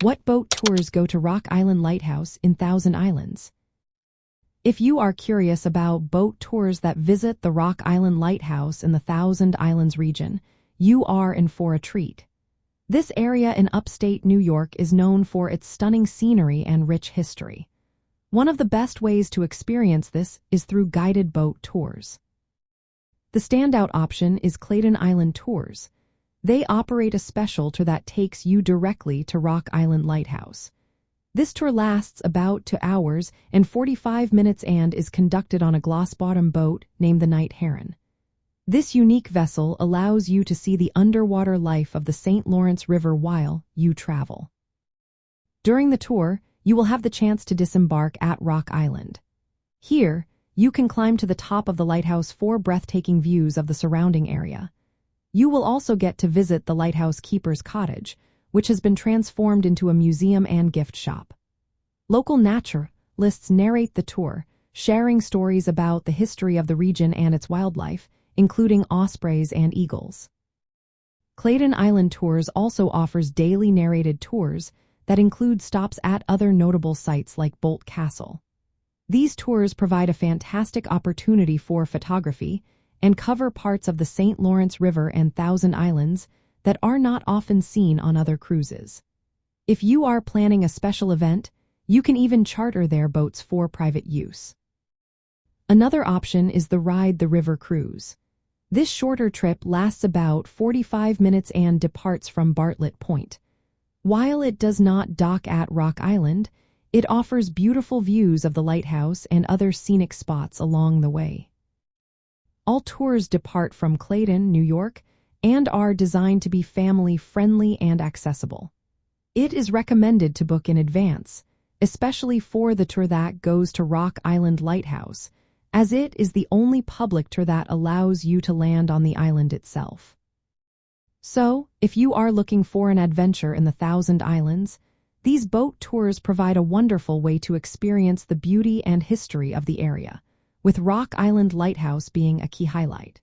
What boat tours go to Rock Island Lighthouse in Thousand Islands? If you are curious about boat tours that visit the Rock Island Lighthouse in the Thousand Islands region, you are in for a treat. This area in upstate New York is known for its stunning scenery and rich history. One of the best ways to experience this is through guided boat tours. The standout option is Clayton Island Tours. They operate a special tour that takes you directly to Rock Island Lighthouse. This tour lasts about 2 hours and 45 minutes and is conducted on a gloss-bottom boat named the Night Heron. This unique vessel allows you to see the underwater life of the St. Lawrence River while you travel. During the tour, you will have the chance to disembark at Rock Island. Here, you can climb to the top of the lighthouse for breathtaking views of the surrounding area. You will also get to visit the lighthouse keeper's cottage, which has been transformed into a museum and gift shop. Local naturalists narrate the tour, sharing stories about the history of the region and its wildlife, including ospreys and eagles. Clayton Island Tours also offers daily narrated tours that include stops at other notable sites like Bolt Castle. These tours provide a fantastic opportunity for photography and cover parts of the St. Lawrence River and Thousand Islands that are not often seen on other cruises. If you are planning a special event, you can even charter their boats for private use. Another option is the Ride the River cruise. This shorter trip lasts about 45 minutes and departs from Bartlett Point. While it does not dock at Rock Island, it offers beautiful views of the lighthouse and other scenic spots along the way. All tours depart from Clayton, New York, and are designed to be family-friendly and accessible. It is recommended to book in advance, especially for the tour that goes to Rock Island Lighthouse, as it is the only public tour that allows you to land on the island itself. So, if you are looking for an adventure in the Thousand Islands, these boat tours provide a wonderful way to experience the beauty and history of the area, with Rock Island Lighthouse being a key highlight.